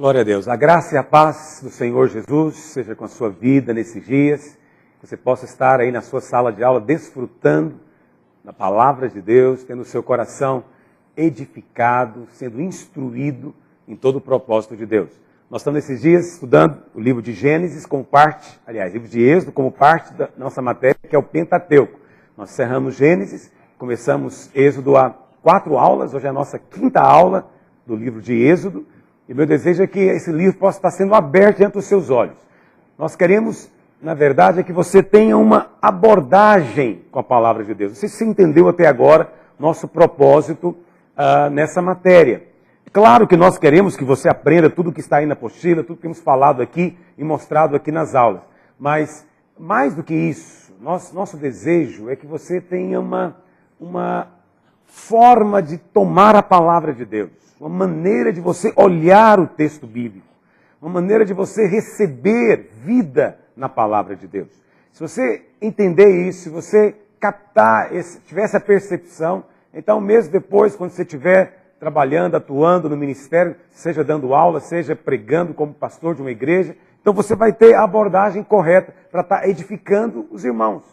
Glória a Deus. A graça e a paz do Senhor Jesus seja com a sua vida nesses dias. Que você possa estar aí na sua sala de aula desfrutando da palavra de Deus, tendo o seu coração edificado, sendo instruído em todo o propósito de Deus. Nós estamos nesses dias estudando o livro de Gênesis como parte, livro de Êxodo como parte da nossa matéria, que é o Pentateuco. Nós encerramos Gênesis, começamos Êxodo há 4 aulas, hoje é a nossa 5ª aula do livro de Êxodo. E meu desejo é que esse livro possa estar sendo aberto diante dos seus olhos. Nós queremos, na verdade, é que você tenha uma abordagem com a palavra de Deus. Não sei se você entendeu até agora nosso propósito nessa matéria. Claro que nós queremos que você aprenda tudo o que está aí na apostila, tudo que temos falado aqui e mostrado aqui nas aulas. Mas, mais do que isso, nosso desejo é que você tenha uma forma de tomar a palavra de Deus. Uma maneira de você olhar o texto bíblico. Uma maneira de você receber vida na palavra de Deus. Se você entender isso, se você captar, tiver essa percepção, então mesmo depois, quando você estiver trabalhando, atuando no ministério, seja dando aula, seja pregando como pastor de uma igreja, então você vai ter a abordagem correta para estar edificando os irmãos.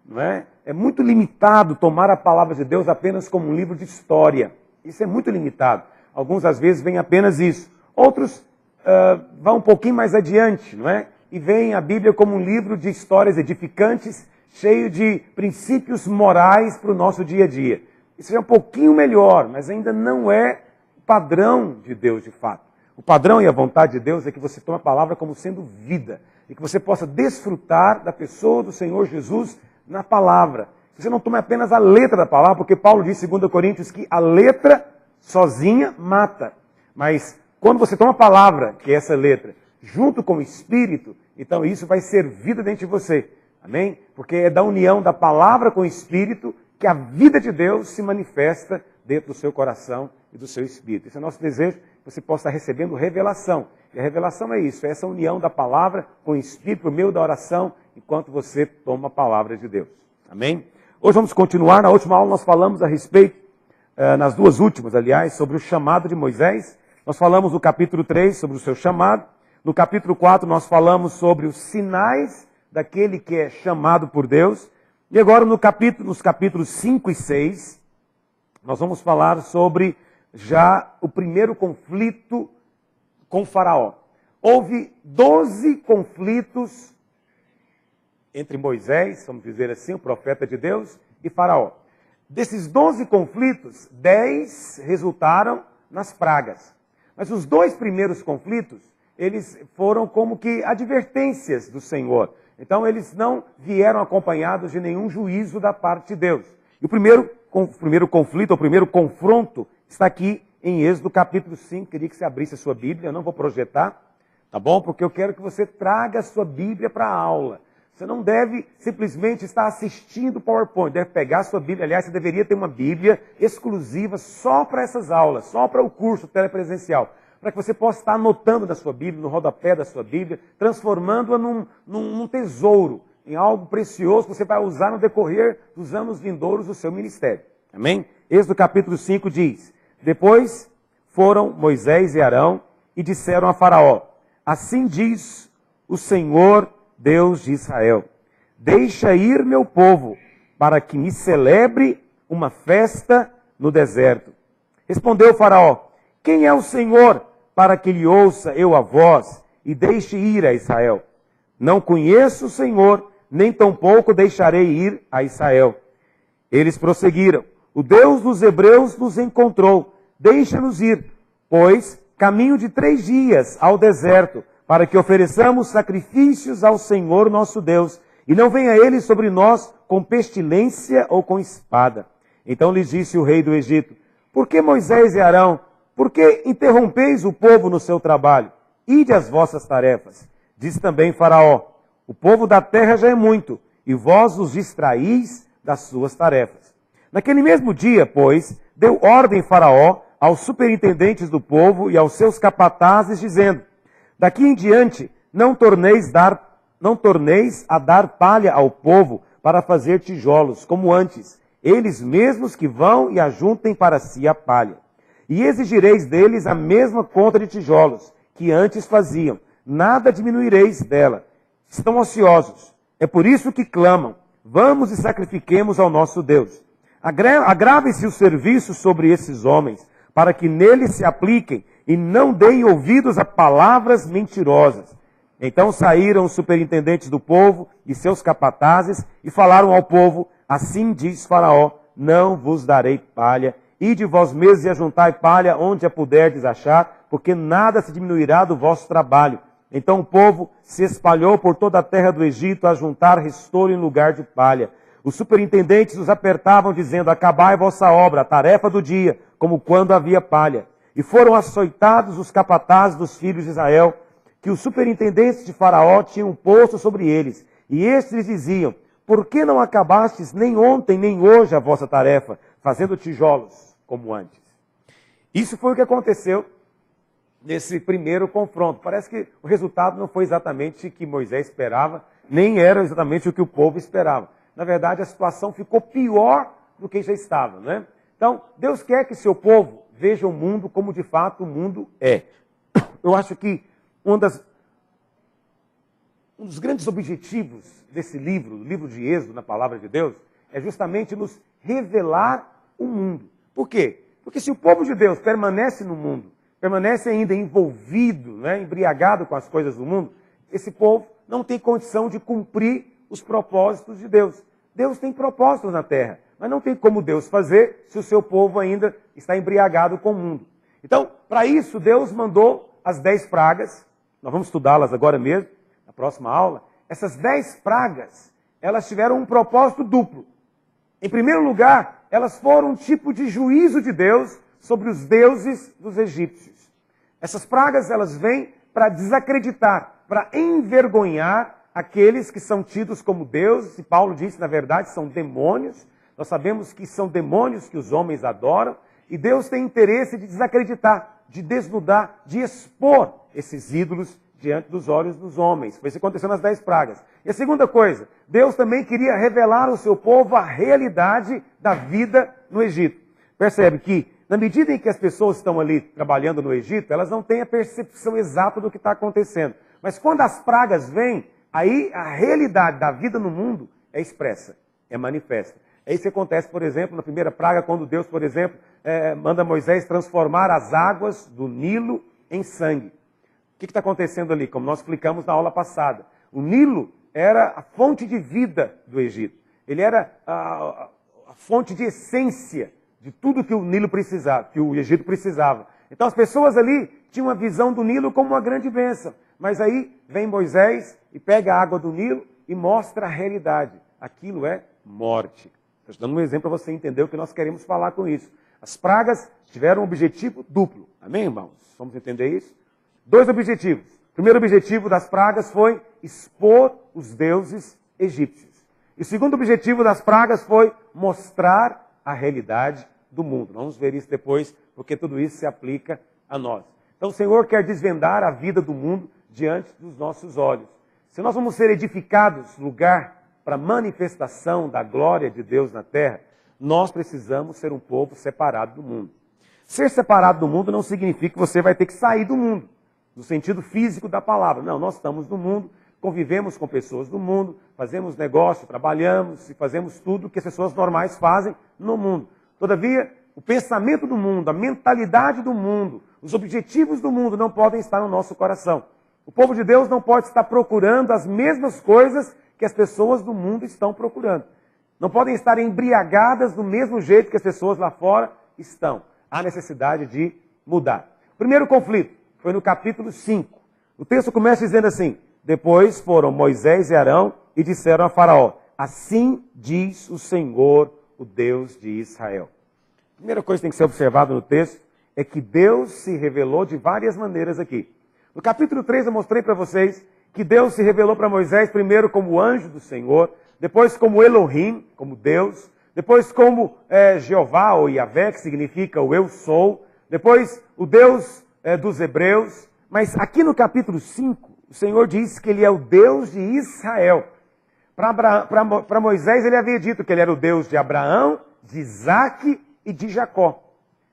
Não é? É muito limitado tomar a palavra de Deus apenas como um livro de história. Isso é muito limitado. Alguns, às vezes, veem apenas isso. Outros vão um pouquinho mais adiante, não é? E veem a Bíblia como um livro de histórias edificantes, cheio de princípios morais para o nosso dia a dia. Isso é um pouquinho melhor, mas ainda não é o padrão de Deus, de fato. O padrão e a vontade de Deus é que você tome a palavra como sendo vida. E que você possa desfrutar da pessoa do Senhor Jesus na palavra. Você não tome apenas a letra da palavra, porque Paulo diz em 2 Coríntios que a letra sozinha mata. Mas quando você toma a palavra, que é essa letra, junto com o Espírito, então isso vai ser vida dentro de você. Amém? Porque é da união da palavra com o Espírito que a vida de Deus se manifesta dentro do seu coração e do seu Espírito. Esse é o nosso desejo, que você possa estar recebendo revelação. E a revelação é isso, é essa união da palavra com o Espírito por meio da oração, enquanto você toma a palavra de Deus. Amém? Hoje vamos continuar. Na última aula nós falamos a respeito, nas 2 últimas, aliás, sobre o chamado de Moisés. Nós falamos no capítulo 3 sobre o seu chamado. No capítulo 4 nós falamos sobre os sinais daquele que é chamado por Deus. E agora nos capítulos 5 e 6, nós vamos falar sobre já o primeiro conflito com Faraó. Houve 12 conflitos entre Moisés, vamos dizer assim, o profeta de Deus, e Faraó. Desses 12 conflitos, 10 resultaram nas pragas. Mas os 2 primeiros conflitos, eles foram como que advertências do Senhor. Então eles não vieram acompanhados de nenhum juízo da parte de Deus. E o primeiro conflito, o primeiro confronto, está aqui em Êxodo capítulo 5. Queria que você abrisse a sua Bíblia, eu não vou projetar, tá bom? Porque eu quero que você traga a sua Bíblia para a aula. Você não deve simplesmente estar assistindo o PowerPoint, deve pegar a sua Bíblia. Aliás, você deveria ter uma Bíblia exclusiva só para essas aulas, só para o curso telepresencial, para que você possa estar anotando na sua Bíblia, no rodapé da sua Bíblia, transformando-a num tesouro, em algo precioso que você vai usar no decorrer dos anos vindouros do seu ministério. Amém? Êxodo capítulo 5 diz: Depois foram Moisés e Arão e disseram a Faraó: Assim diz o Senhor Deus de Israel: Deixa ir meu povo, para que me celebre uma festa no deserto. Respondeu Faraó: Quem é o Senhor, para que lhe ouça eu a voz e deixe ir a Israel? Não conheço o Senhor, nem tampouco deixarei ir a Israel. Eles prosseguiram: O Deus dos hebreus nos encontrou, deixa-nos ir, pois caminho de 3 dias ao deserto, para que ofereçamos sacrifícios ao Senhor nosso Deus, e não venha ele sobre nós com pestilência ou com espada. Então lhes disse o rei do Egito: Por que Moisés e Arão, por que interrompeis o povo no seu trabalho? Ide às vossas tarefas. Diz também Faraó: O povo da terra já é muito, e vós os distraís das suas tarefas. Naquele mesmo dia, pois, deu ordem Faraó aos superintendentes do povo e aos seus capatazes, dizendo: Daqui em diante, não torneis a dar palha ao povo para fazer tijolos, como antes. Eles mesmos que vão e ajuntem para si a palha. E exigireis deles a mesma conta de tijolos, que antes faziam. Nada diminuireis dela. Estão ociosos. É por isso que clamam. Vamos e sacrifiquemos ao nosso Deus. Agrave-se o serviço sobre esses homens, para que neles se apliquem e não deem ouvidos a palavras mentirosas. Então saíram os superintendentes do povo e seus capatazes e falaram ao povo: assim diz Faraó, não vos darei palha, ide vós mesmos e ajuntai palha onde a puderdes achar, porque nada se diminuirá do vosso trabalho. Então o povo se espalhou por toda a terra do Egito a juntar restolho em lugar de palha. Os superintendentes os apertavam, dizendo: acabai vossa obra, a tarefa do dia, como quando havia palha. E foram açoitados os capatazes dos filhos de Israel, que os superintendentes de Faraó tinham posto sobre eles. E estes lhes diziam: por que não acabastes nem ontem nem hoje a vossa tarefa, fazendo tijolos como antes? Isso foi o que aconteceu nesse primeiro confronto. Parece que o resultado não foi exatamente o que Moisés esperava, nem era exatamente o que o povo esperava. Na verdade, a situação ficou pior do que já estava, né? Então, Deus quer que seu povo veja o mundo como de fato o mundo é. Eu acho que um dos grandes objetivos desse livro, o livro de Êxodo, na palavra de Deus, é justamente nos revelar o mundo. Por quê? Porque se o povo de Deus permanece no mundo, permanece ainda envolvido, né, embriagado com as coisas do mundo, esse povo não tem condição de cumprir os propósitos de Deus. Deus tem propósitos na terra, mas não tem como Deus fazer se o seu povo ainda está embriagado com o mundo. Então, para isso, Deus mandou as 10 pragas, nós vamos estudá-las agora mesmo, na próxima aula. Essas 10 pragas, elas tiveram um propósito duplo. Em primeiro lugar, elas foram um tipo de juízo de Deus sobre os deuses dos egípcios. Essas pragas, elas vêm para desacreditar, para envergonhar aqueles que são tidos como deuses, e Paulo disse, na verdade, são demônios. Nós sabemos que são demônios que os homens adoram, e Deus tem interesse de desacreditar, de desnudar, de expor esses ídolos diante dos olhos dos homens. Foi isso que aconteceu nas 10 pragas. E a segunda coisa, Deus também queria revelar ao seu povo a realidade da vida no Egito. Percebe que, na medida em que as pessoas estão ali trabalhando no Egito, elas não têm a percepção exata do que está acontecendo. Mas quando as pragas vêm, aí a realidade da vida no mundo é expressa, é manifesta. É isso que acontece, por exemplo, na primeira praga, quando Deus, por exemplo, manda Moisés transformar as águas do Nilo em sangue. O que está acontecendo ali? Como nós explicamos na aula passada. O Nilo era a fonte de vida do Egito. Ele era a fonte de essência de tudo que o Nilo precisava, que o Egito precisava. Então as pessoas ali tinham a visão do Nilo como uma grande bênção. Mas aí vem Moisés e pega a água do Nilo e mostra a realidade. Aquilo é morte. Estou dando um exemplo para você entender o que nós queremos falar com isso. As pragas tiveram um objetivo duplo. Amém, irmãos? Vamos entender isso? 2 objetivos. O primeiro objetivo das pragas foi expor os deuses egípcios. E o segundo objetivo das pragas foi mostrar a realidade do mundo. Vamos ver isso depois, porque tudo isso se aplica a nós. Então o Senhor quer desvendar a vida do mundo diante dos nossos olhos. Se nós vamos ser edificados lugar para a manifestação da glória de Deus na terra, nós precisamos ser um povo separado do mundo. Ser separado do mundo não significa que você vai ter que sair do mundo, no sentido físico da palavra. Não, nós estamos no mundo, convivemos com pessoas do mundo, fazemos negócio, trabalhamos e fazemos tudo que as pessoas normais fazem no mundo. Todavia, o pensamento do mundo, a mentalidade do mundo, os objetivos do mundo não podem estar no nosso coração. O povo de Deus não pode estar procurando as mesmas coisas que as pessoas do mundo estão procurando. Não podem estar embriagadas do mesmo jeito que as pessoas lá fora estão. Há necessidade de mudar. O primeiro conflito foi no capítulo 5. O texto começa dizendo assim: depois foram Moisés e Arão e disseram a Faraó: assim diz o Senhor, o Deus de Israel. A primeira coisa que tem que ser observada no texto é que Deus se revelou de várias maneiras aqui. No capítulo 3 eu mostrei para vocês que Deus se revelou para Moisés primeiro como anjo do Senhor, depois como Elohim, como Deus, depois como Jeová ou Yahvé, que significa o eu sou, depois o Deus dos hebreus. Mas aqui no capítulo 5, o Senhor diz que ele é o Deus de Israel. Para Moisés ele havia dito que ele era o Deus de Abraão, de Isaque e de Jacó.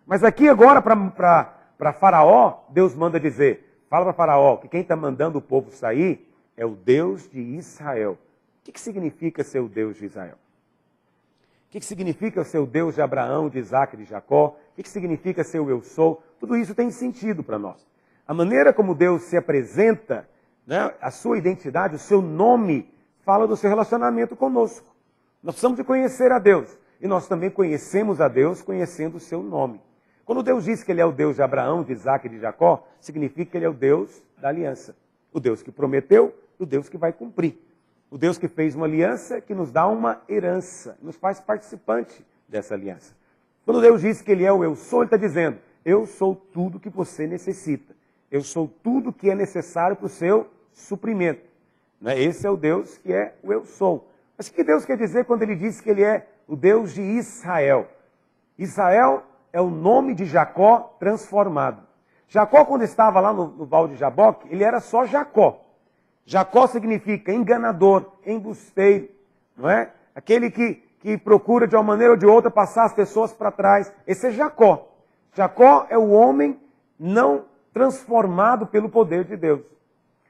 Mas aqui agora para Faraó, Deus manda dizer: fala para Faraó que quem está mandando o povo sair é o Deus de Israel. O que significa ser o Deus de Israel? O que significa ser o Deus de Abraão, de Isaac e de Jacó? O que significa ser o eu sou? Tudo isso tem sentido para nós. A maneira como Deus se apresenta, né, a sua identidade, o seu nome, fala do seu relacionamento conosco. Nós precisamos de conhecer a Deus. E nós também conhecemos a Deus conhecendo o seu nome. Quando Deus diz que Ele é o Deus de Abraão, de Isaac e de Jacó, significa que Ele é o Deus da aliança. O Deus que prometeu, o Deus que vai cumprir. O Deus que fez uma aliança que nos dá uma herança, nos faz participante dessa aliança. Quando Deus diz que Ele é o eu sou, Ele está dizendo, eu sou tudo que você necessita. Eu sou tudo que é necessário para o seu suprimento. Esse é o Deus que é o eu sou. Mas o que Deus quer dizer quando Ele diz que Ele é o Deus de Israel? Israel é o nome de Jacó transformado. Jacó, quando estava lá no Val de Jaboque, ele era só Jacó. Jacó significa enganador, embusteiro, não é? Aquele que procura de uma maneira ou de outra passar as pessoas para trás. Esse é Jacó. Jacó é o homem não transformado pelo poder de Deus.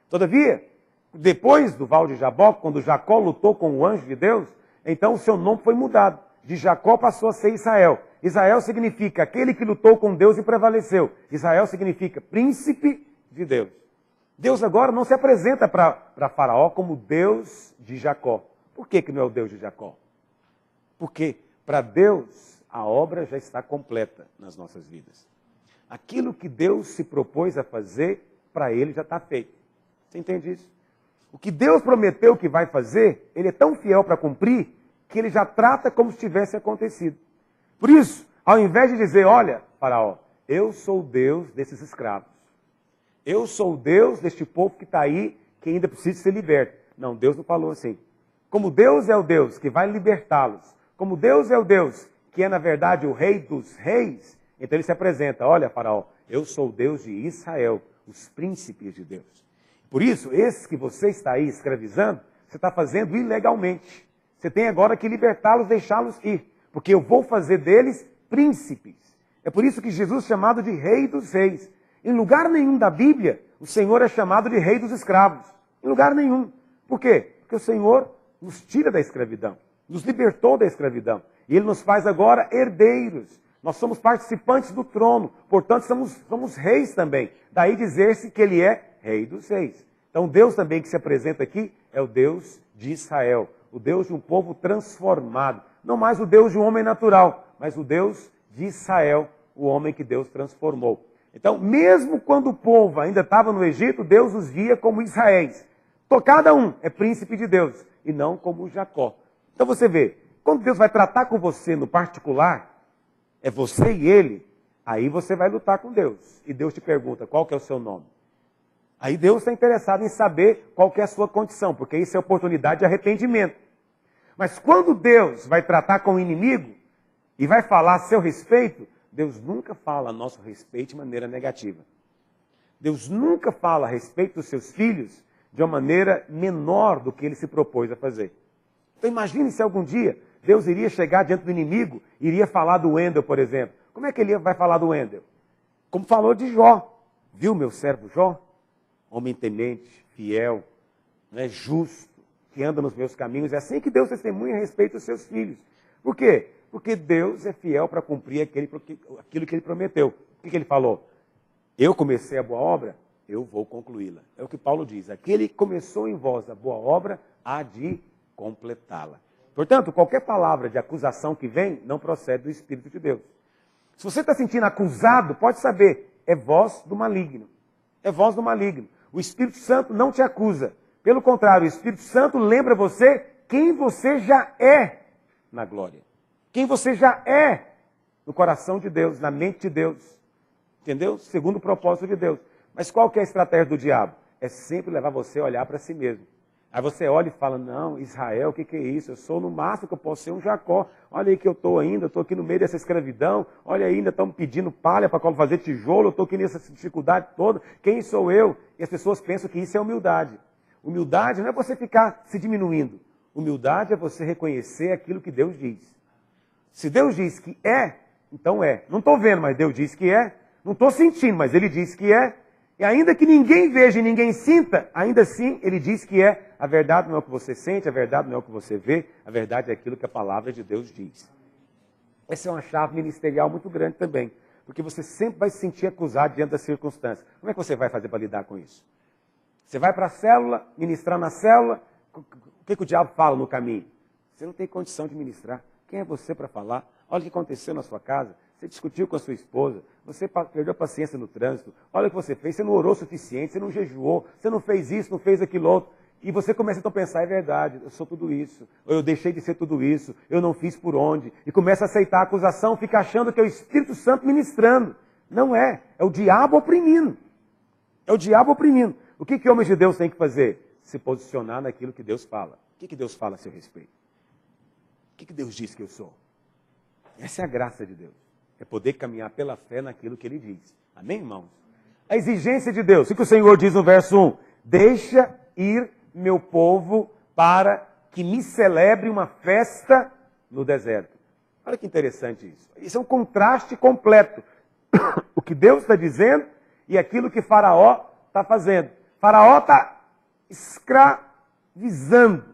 Todavia, depois do Val de Jaboque, quando Jacó lutou com o anjo de Deus, então o seu nome foi mudado. De Jacó passou a ser Israel. Israel significa aquele que lutou com Deus e prevaleceu. Israel significa príncipe de Deus. Deus agora não se apresenta para Faraó como Deus de Jacó. Por que não é o Deus de Jacó? Porque para Deus a obra já está completa nas nossas vidas. Aquilo que Deus se propôs a fazer, para Ele já está feito. Você entende isso? O que Deus prometeu que vai fazer, Ele é tão fiel para cumprir, que Ele já trata como se tivesse acontecido. Por isso, ao invés de dizer, olha, Faraó, eu sou o Deus desses escravos. Eu sou o Deus deste povo que está aí, que ainda precisa ser liberto. Não, Deus não falou assim. Como Deus é o Deus que vai libertá-los, como Deus é o Deus que é, na verdade, o Rei dos Reis, então Ele se apresenta, olha, Faraó, eu sou o Deus de Israel, os príncipes de Deus. Por isso, esses que você está aí escravizando, você está fazendo ilegalmente. Você tem agora que libertá-los, deixá-los ir, porque eu vou fazer deles príncipes. É por isso que Jesus é chamado de Rei dos Reis. Em lugar nenhum da Bíblia, o Senhor é chamado de Rei dos Escravos. Em lugar nenhum. Por quê? Porque o Senhor nos tira da escravidão, nos libertou da escravidão. E Ele nos faz agora herdeiros. Nós somos participantes do trono, portanto somos reis também. Daí dizer-se que Ele é Rei dos Reis. Então Deus também que se apresenta aqui é o Deus de Israel, o Deus de um povo transformado. Não mais o Deus de um homem natural, mas o Deus de Israel, o homem que Deus transformou. Então, mesmo quando o povo ainda estava no Egito, Deus os via como Israéis. Cada um é príncipe de Deus, e não como Jacó. Então você vê, quando Deus vai tratar com você no particular, é você e Ele, aí você vai lutar com Deus. E Deus te pergunta, qual que é o seu nome? Aí Deus está interessado em saber qual que é a sua condição, porque isso é oportunidade de arrependimento. Mas quando Deus vai tratar com o inimigo, e vai falar a seu respeito, Deus nunca fala a nosso respeito de maneira negativa. Deus nunca fala a respeito dos seus filhos de uma maneira menor do que Ele se propôs a fazer. Então imagine se algum dia Deus iria chegar diante do inimigo e iria falar do Wendel, por exemplo. Como é que Ele vai falar do Wendel? Como falou de Jó. Viu meu servo Jó? Homem temente, fiel, justo, que anda nos meus caminhos. É assim que Deus testemunha a respeito dos seus filhos. Por quê? Porque Deus é fiel para cumprir aquilo que Ele prometeu. O que Ele falou? Eu comecei a boa obra, eu vou concluí-la. É o que Paulo diz. Aquele que começou em vós a boa obra, há de completá-la. Portanto, qualquer palavra de acusação que vem, não procede do Espírito de Deus. Se você está sentindo acusado, pode saber, é voz do maligno. É voz do maligno. O Espírito Santo não te acusa. Pelo contrário, o Espírito Santo lembra você quem você já é na glória. Quem você já é no coração de Deus, na mente de Deus. Entendeu? Segundo o propósito de Deus. Mas qual que é a estratégia do diabo? É sempre levar você a olhar para si mesmo. Aí você olha e fala, não, Israel, o que é isso? Eu sou no máximo que eu posso ser um Jacó. Olha aí que eu estou ainda, eu estou aqui no meio dessa escravidão. Olha aí, ainda estão pedindo palha para fazer tijolo, eu estou aqui nessa dificuldade toda. Quem sou eu? E as pessoas pensam que isso é humildade. Humildade não é você ficar se diminuindo. Humildade é você reconhecer aquilo que Deus diz. Se Deus diz que é, então é. Não estou vendo, mas Deus diz que é. Não estou sentindo, mas Ele diz que é. E ainda que ninguém veja e ninguém sinta, ainda assim ele diz que a verdade não é o que você sente, a verdade não é o que você vê, a verdade é aquilo que a palavra de Deus diz. Essa é uma chave ministerial muito grande também, porque você sempre vai se sentir acusado diante das circunstâncias. Como é que você vai fazer para lidar com isso? Você vai para a célula, ministrar na célula, o que o diabo fala no caminho? Você não tem condição de ministrar. Quem é você para falar? Olha o que aconteceu na sua casa. Você discutiu com a sua esposa, você perdeu a paciência no trânsito, olha o que você fez, você não orou o suficiente, você não jejuou, você não fez isso, não fez aquilo outro. E você começa então a pensar, é verdade, eu sou tudo isso, ou eu deixei de ser tudo isso, eu não fiz por onde. E começa a aceitar a acusação, fica achando que é o Espírito Santo ministrando. Não é, é o diabo oprimindo. É o diabo oprimindo. O que homens de Deus têm que fazer? Se posicionar naquilo que Deus fala. O que Deus fala a seu respeito? O que Deus diz que eu sou? Essa é a graça de Deus. É poder caminhar pela fé naquilo que Ele diz. Amém, irmãos? A exigência de Deus. O que o Senhor diz no verso 1? Deixa ir meu povo para que me celebre uma festa no deserto. Olha que interessante isso. Isso é um contraste completo. O que Deus está dizendo e aquilo que Faraó está fazendo. Faraó está escravizando.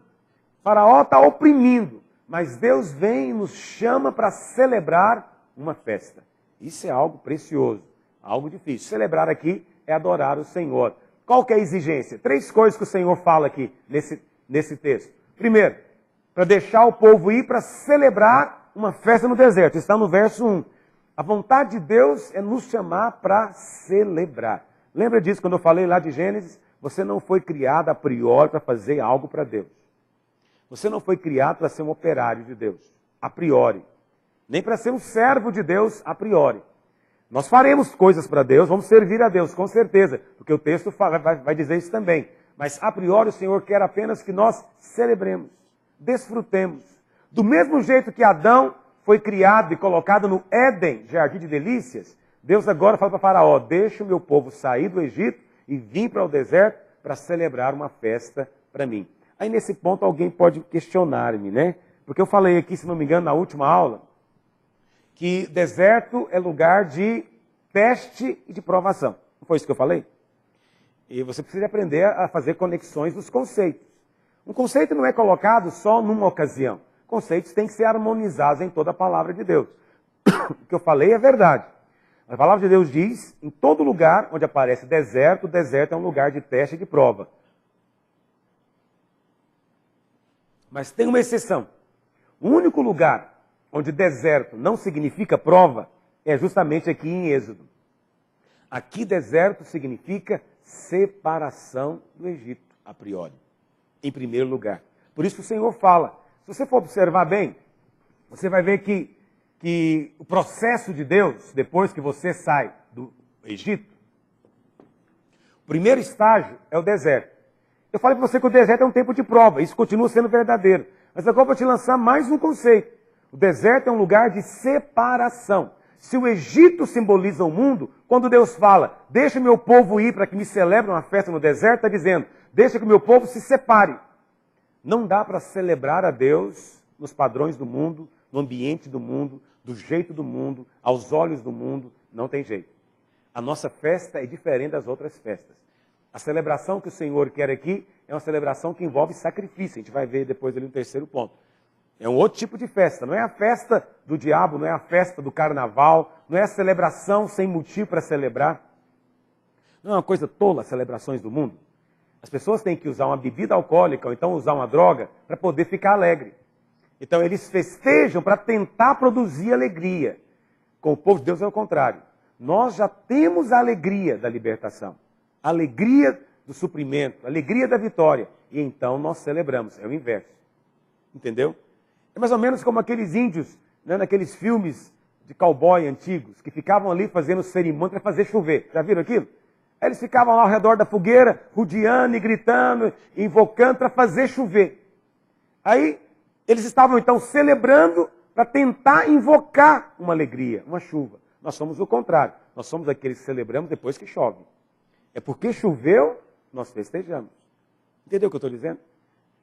Faraó está oprimindo. Mas Deus vem e nos chama para celebrar uma festa. Isso é algo precioso, algo difícil. Celebrar aqui é adorar o Senhor. Qual que é a exigência? 3 coisas que o Senhor fala aqui nesse texto. Primeiro, para deixar o povo ir para celebrar uma festa no deserto. Está no verso 1. A vontade de Deus é nos chamar para celebrar. Lembra disso quando eu falei lá de Gênesis? Você não foi criado a priori para fazer algo para Deus. Você não foi criado para ser um operário de Deus, a priori. Nem para ser um servo de Deus, a priori. Nós faremos coisas para Deus, vamos servir a Deus, com certeza, porque o texto vai dizer isso também. Mas, a priori, o Senhor quer apenas que nós celebremos, desfrutemos. Do mesmo jeito que Adão foi criado e colocado no Éden, jardim de delícias, Deus agora fala para Faraó, deixa o meu povo sair do Egito e vir para o deserto para celebrar uma festa para mim. Aí, nesse ponto, alguém pode questionar-me, né? Porque eu falei aqui, se não me engano, na última aula, que deserto é lugar de teste e de provação. Não foi isso que eu falei? E você precisa aprender a fazer conexões dos conceitos. Um conceito não é colocado só numa ocasião. Conceitos têm que ser harmonizados em toda a palavra de Deus. O que eu falei é verdade. A palavra de Deus diz, em todo lugar onde aparece deserto, o deserto é um lugar de teste e de prova. Mas tem uma exceção. O único lugar onde deserto não significa prova, é justamente aqui em Êxodo. Aqui deserto significa separação do Egito, a priori, em primeiro lugar. Por isso que o Senhor fala, se você for observar bem, você vai ver que o processo de Deus, depois que você sai do Egito, o primeiro estágio é o deserto. Eu falei para você que o deserto é um tempo de prova, isso continua sendo verdadeiro. Mas agora eu vou te lançar mais um conceito. O deserto é um lugar de separação. Se o Egito simboliza o mundo, quando Deus fala, deixa o meu povo ir para que me celebre uma festa no deserto, está dizendo, deixa que o meu povo se separe. Não dá para celebrar a Deus nos padrões do mundo, no ambiente do mundo, do jeito do mundo, aos olhos do mundo, não tem jeito. A nossa festa é diferente das outras festas. A celebração que o Senhor quer aqui é uma celebração que envolve sacrifício. A gente vai ver depois ali no terceiro ponto. É um outro tipo de festa. Não é a festa do diabo, não é a festa do carnaval, não é a celebração sem motivo para celebrar. Não é uma coisa tola as celebrações do mundo. As pessoas têm que usar uma bebida alcoólica ou então usar uma droga para poder ficar alegre. Então eles festejam para tentar produzir alegria. Com o povo de Deus é o contrário. Nós já temos a alegria da libertação. A alegria do suprimento, a alegria da vitória. E então nós celebramos. É o inverso. Entendeu? É mais ou menos como aqueles índios, né, naqueles filmes de cowboy antigos, que ficavam ali fazendo cerimônia para fazer chover. Já viram aquilo? Aí eles ficavam lá ao redor da fogueira, rodeando e gritando, invocando para fazer chover. Aí eles estavam então celebrando para tentar invocar uma alegria, uma chuva. Nós somos o contrário. Nós somos aqueles que celebramos depois que chove. É porque choveu, nós festejamos. Entendeu o que eu estou dizendo?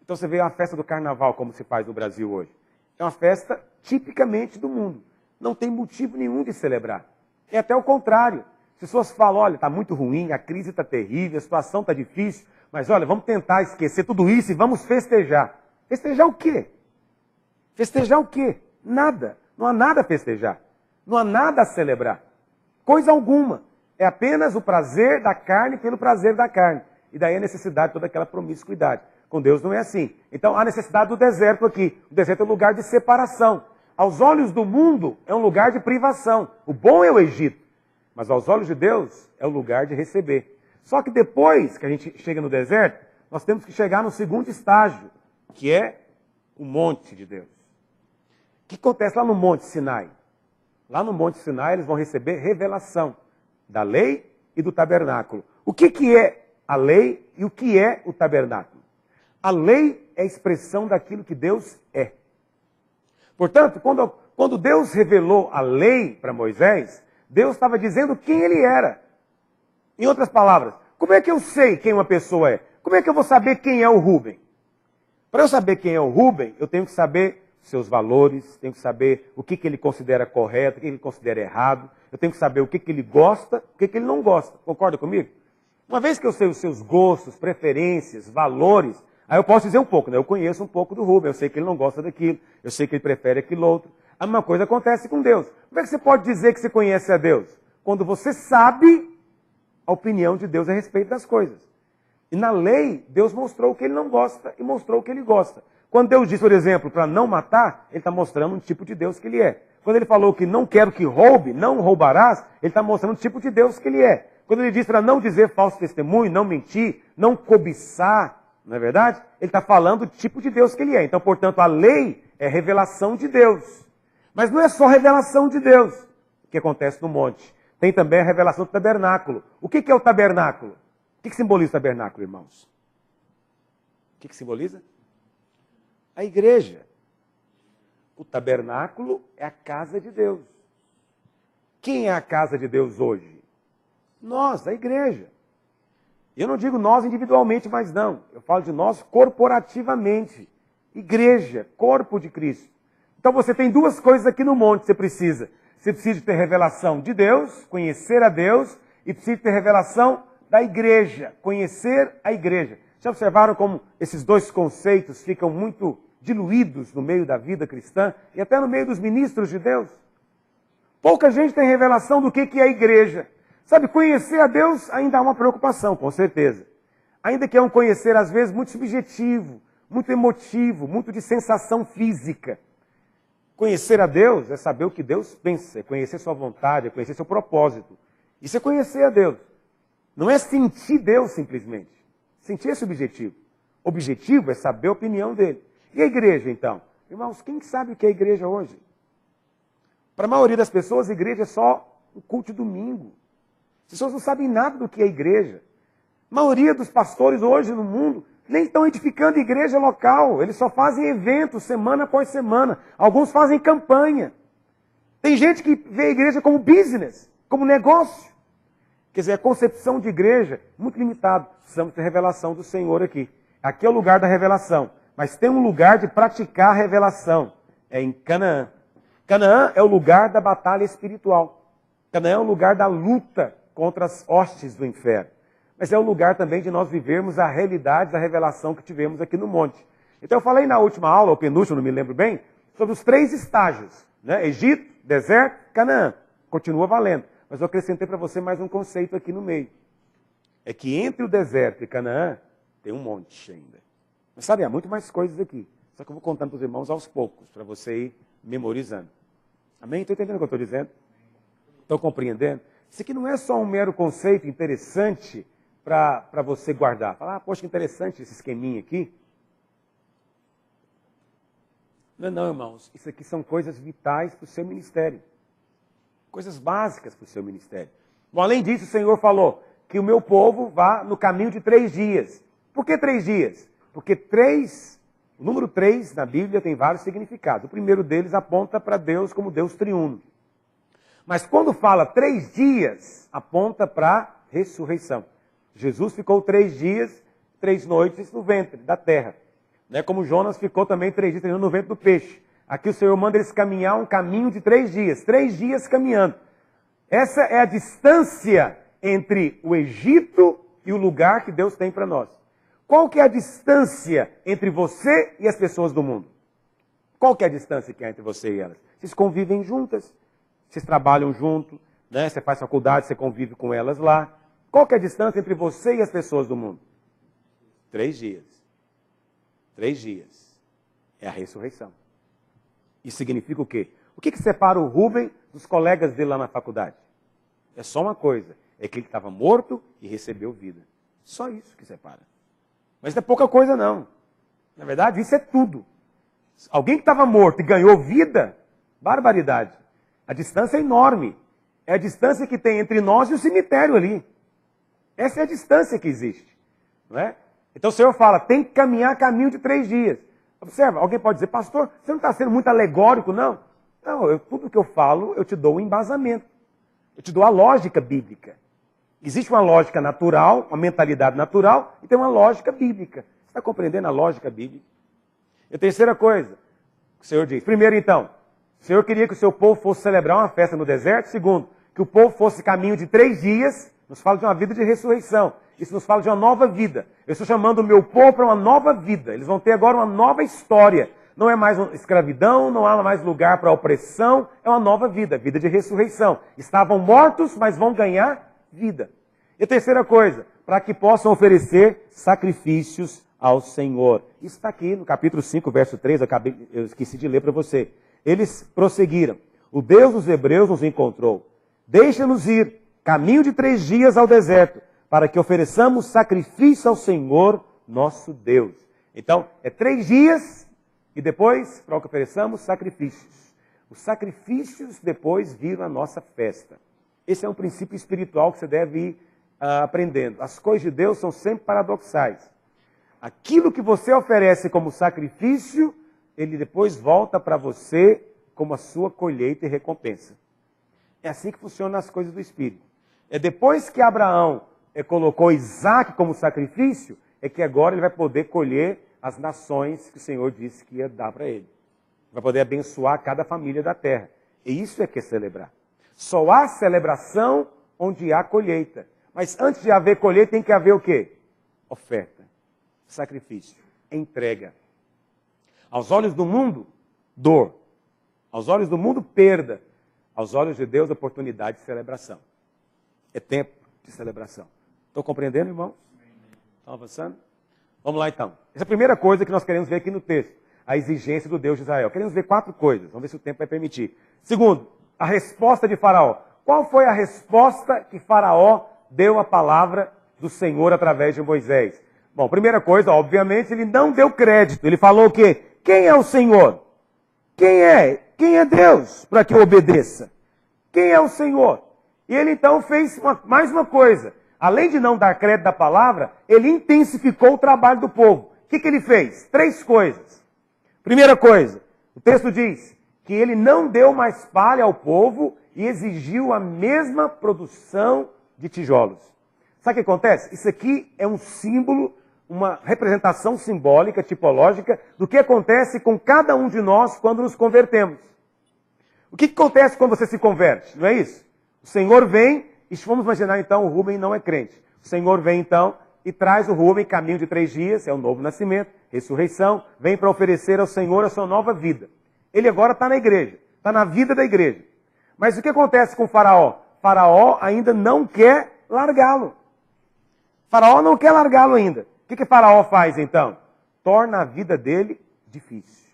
Então você vê a festa do carnaval, como se faz no Brasil hoje. É uma festa tipicamente do mundo. Não tem motivo nenhum de celebrar. É até o contrário. As pessoas falam, olha, está muito ruim, a crise está terrível, a situação está difícil, mas olha, vamos tentar esquecer tudo isso e vamos festejar. Festejar o quê? Festejar o quê? Nada. Não há nada a festejar. Não há nada a celebrar. Coisa alguma. É apenas o prazer da carne pelo prazer da carne. E daí a necessidade de toda aquela promiscuidade. Com Deus não é assim. Então há necessidade do deserto aqui. O deserto é um lugar de separação. Aos olhos do mundo é um lugar de privação. O bom é o Egito. Mas aos olhos de Deus é o lugar de receber. Só que depois que a gente chega no deserto, nós temos que chegar no segundo estágio, que é o monte de Deus. O que acontece lá no Monte Sinai? Lá no Monte Sinai eles vão receber revelação da lei e do tabernáculo. O que é a lei e o que é o tabernáculo? A lei é a expressão daquilo que Deus é. Portanto, quando Deus revelou a lei para Moisés, Deus estava dizendo quem ele era. Em outras palavras, como é que eu sei quem uma pessoa é? Como é que eu vou saber quem é o Rubem? Para eu saber quem é o Rubem, eu tenho que saber seus valores, tenho que saber o que ele considera correto, o que ele considera errado, eu tenho que saber o que ele gosta, o que ele não gosta. Concorda comigo? Uma vez que eu sei os seus gostos, preferências, valores, aí eu posso dizer um pouco, né? Eu conheço um pouco do Rubem, eu sei que ele não gosta daquilo, eu sei que ele prefere aquilo outro. A mesma coisa acontece com Deus. Como é que você pode dizer que você conhece a Deus? Quando você sabe a opinião de Deus a respeito das coisas. E na lei, Deus mostrou o que ele não gosta e mostrou o que ele gosta. Quando Deus diz, por exemplo, para não matar, ele está mostrando um tipo de Deus que ele é. Quando ele falou que não quero que roube, não roubarás, ele está mostrando o tipo de Deus que ele é. Quando ele diz para não dizer falso testemunho, não mentir, não cobiçar, não é verdade? Ele está falando do tipo de Deus que ele é. Então, portanto, a lei é revelação de Deus. Mas não é só revelação de Deus que acontece no monte. Tem também a revelação do tabernáculo. O que é o tabernáculo? O que simboliza o tabernáculo, irmãos? O que simboliza? A igreja. O tabernáculo é a casa de Deus. Quem é a casa de Deus hoje? Nós, a igreja. Eu não digo nós individualmente, mas não. Eu falo de nós corporativamente. Igreja, corpo de Cristo. Então você tem duas coisas aqui no monte que você precisa. Você precisa ter revelação de Deus, conhecer a Deus, e precisa ter revelação da igreja, conhecer a igreja. Já observaram como esses dois conceitos ficam muito diluídos no meio da vida cristã e até no meio dos ministros de Deus? Pouca gente tem revelação do que é a igreja. Sabe, conhecer a Deus ainda há uma preocupação, com certeza. Ainda que é um conhecer, às vezes, muito subjetivo, muito emotivo, muito de sensação física. Conhecer a Deus é saber o que Deus pensa, é conhecer sua vontade, é conhecer seu propósito. Isso é conhecer a Deus. Não é sentir Deus simplesmente. Sentir é subjetivo. Objetivo é saber a opinião dele. E a igreja, então? Irmãos, quem sabe o que é a igreja hoje? Para a maioria das pessoas, a igreja é só o culto de domingo. As pessoas não sabem nada do que é a igreja. A maioria dos pastores hoje no mundo nem estão edificando igreja local. Eles só fazem eventos semana após semana. Alguns fazem campanha. Tem gente que vê a igreja como business, como negócio. Quer dizer, a concepção de igreja muito limitada. Precisamos ter revelação do Senhor aqui. Aqui é o lugar da revelação. Mas tem um lugar de praticar a revelação. É em Canaã. Canaã é o lugar da batalha espiritual. Canaã é o lugar da luta contra as hostes do inferno. Mas é o lugar também de nós vivermos a realidade da revelação que tivemos aqui no monte. Então eu falei na última aula, ou penúltima, não me lembro bem, sobre os 3 estágios. Né? Egito, deserto, Canaã. Continua valendo. Mas eu acrescentei para você mais um conceito aqui no meio. É que entre o deserto e Canaã, tem um monte ainda. Mas sabe, há muito mais coisas aqui. Só que eu vou contando para os irmãos aos poucos, para você ir memorizando. Amém? Estão entendendo o que eu estou dizendo? Estão compreendendo? Isso aqui não é só um mero conceito interessante para você guardar. Falar, poxa, que interessante esse esqueminha aqui. Não, irmãos. Isso aqui são coisas vitais para o seu ministério. Coisas básicas para o seu ministério. Bom, além disso, o Senhor falou que o meu povo vá no caminho de 3 dias. Por que 3 dias? Porque o número 3 na Bíblia tem vários significados. O primeiro deles aponta para Deus como Deus triuno. Mas quando fala 3 dias, aponta para a ressurreição. Jesus ficou 3 dias, 3 noites no ventre da terra. Né? Como Jonas ficou também 3 dias no ventre do peixe. Aqui o Senhor manda eles caminhar um caminho de 3 dias. 3 dias caminhando. Essa é a distância entre o Egito e o lugar que Deus tem para nós. Qual que é a distância entre você e as pessoas do mundo? Qual que é a distância que há entre você e elas? Vocês convivem juntas, vocês trabalham junto, né? Você faz faculdade, você convive com elas lá. Qual que é a distância entre você e as pessoas do mundo? 3 dias. 3 dias. É a ressurreição. Isso significa o quê? O que separa o Rubem dos colegas dele lá na faculdade? É só uma coisa. É que ele estava morto e recebeu vida. Só isso que separa. Mas não é pouca coisa não. Na verdade, isso é tudo. Alguém que estava morto e ganhou vida, barbaridade. A distância é enorme. É a distância que tem entre nós e o cemitério ali. Essa é a distância que existe. Não é? Então o Senhor fala, tem que caminhar caminho de 3 dias. Observa, alguém pode dizer, pastor, você não está sendo muito alegórico, não? Não, tudo que eu falo, eu te dou um embasamento. Eu te dou a lógica bíblica. Existe uma lógica natural, uma mentalidade natural, e tem uma lógica bíblica. Você está compreendendo a lógica bíblica? E a terceira coisa, o Senhor diz, primeiro então, o Senhor queria que o seu povo fosse celebrar uma festa no deserto. Segundo, que o povo fosse caminho de 3 dias, nos fala de uma vida de ressurreição. Isso nos fala de uma nova vida. Eu estou chamando o meu povo para uma nova vida. Eles vão ter agora uma nova história. Não é mais uma escravidão, não há mais lugar para opressão, é uma nova vida, vida de ressurreição. Estavam mortos, mas vão ganhar vida. E a terceira coisa, para que possam oferecer sacrifícios ao Senhor. Isso está aqui no capítulo 5, verso 3, eu esqueci de ler para você. Eles prosseguiram. O Deus dos Hebreus nos encontrou. Deixa-nos ir, caminho de 3 dias ao deserto, para que ofereçamos sacrifício ao Senhor, nosso Deus. Então, é 3 dias e depois, para que ofereçamos sacrifícios. Os sacrifícios depois viram a nossa festa. Esse é um princípio espiritual que você deve ir aprendendo. As coisas de Deus são sempre paradoxais. Aquilo que você oferece como sacrifício, ele depois volta para você como a sua colheita e recompensa. É assim que funcionam as coisas do Espírito. É depois que Abraão colocou Isaac como sacrifício, é que agora ele vai poder colher as nações que o Senhor disse que ia dar para ele. Vai poder abençoar cada família da terra. E isso é que é celebrar. Só há celebração onde há colheita. Mas antes de haver colheita tem que haver o quê? Oferta, sacrifício, entrega. Aos olhos do mundo, dor. Aos olhos do mundo, perda. Aos olhos de Deus, oportunidade de celebração. É tempo de celebração. Estão compreendendo, irmãos? Estão avançando? Vamos lá, então. Essa é a primeira coisa que nós queremos ver aqui no texto. A exigência do Deus de Israel. Queremos ver 4 coisas. Vamos ver se o tempo vai permitir. Segundo, a resposta de Faraó. Qual foi a resposta que Faraó deu à palavra do Senhor através de Moisés? Bom, primeira coisa, obviamente, ele não deu crédito. Ele falou o quê? Quem é o Senhor? Quem é? Quem é Deus para que eu obedeça? Quem é o Senhor? E ele então fez mais uma coisa. Além de não dar crédito à palavra, ele intensificou o trabalho do povo. O que ele fez? 3 coisas. Primeira coisa, o texto diz que ele não deu mais palha ao povo e exigiu a mesma produção de tijolos. Sabe o que acontece? Isso aqui é um símbolo, uma representação simbólica, tipológica, do que acontece com cada um de nós quando nos convertemos. O que acontece quando você se converte? Não é isso? O Senhor vem, e vamos imaginar então, o Rubem não é crente. O Senhor vem então e traz o Rubem caminho de 3 dias, é o novo nascimento, ressurreição, vem para oferecer ao Senhor a sua nova vida. Ele agora está na igreja, está na vida da igreja. Mas o que acontece com o Faraó? Faraó ainda não quer largá-lo. Faraó não quer largá-lo ainda. O que Faraó faz então? Torna a vida dele difícil.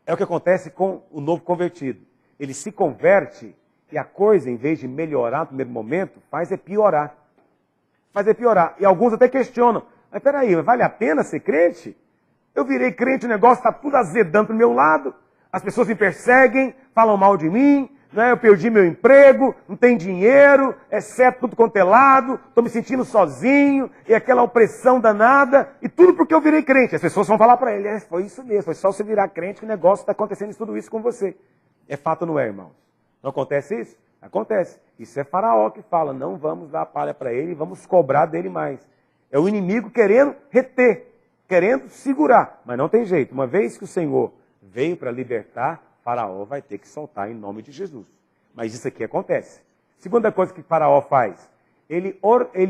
É o que acontece com o novo convertido. Ele se converte e a coisa, em vez de melhorar no primeiro momento, faz é piorar. Faz é piorar. E alguns até questionam, mas peraí, vale a pena ser crente? Eu virei crente, o negócio está tudo azedando para o meu lado, as pessoas me perseguem, falam mal de mim, né? Eu perdi meu emprego, não tenho dinheiro, exceto tudo quanto é lado, estou me sentindo sozinho, e aquela opressão danada, e tudo porque eu virei crente. As pessoas vão falar para ele, foi isso mesmo, foi só você virar crente que o negócio está acontecendo tudo isso com você. É fato ou não é, irmãos? Não acontece isso? Acontece. Isso é Faraó que fala, não vamos dar palha para ele, vamos cobrar dele mais. É o inimigo querendo reter, querendo segurar, mas não tem jeito. Uma vez que o Senhor veio para libertar, Faraó vai ter que soltar em nome de Jesus. Mas isso aqui acontece. Segunda coisa que Faraó faz, ele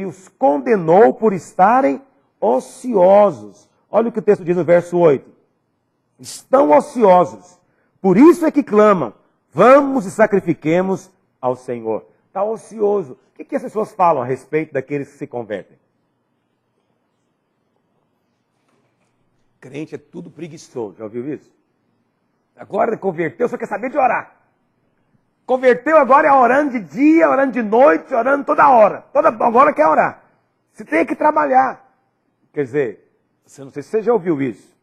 os condenou por estarem ociosos. Olha o que o texto diz no verso 8. Estão ociosos, por isso é que clamam, vamos e sacrifiquemos ao Senhor. Está ocioso. O que as pessoas falam a respeito daqueles que se convertem? Crente é tudo preguiçoso, já ouviu isso? Agora converteu, só quer saber de orar. Converteu agora é orando de dia, orando de noite, orando toda hora. Agora quer orar. Você tem que trabalhar. Quer dizer, não sei se você já ouviu isso,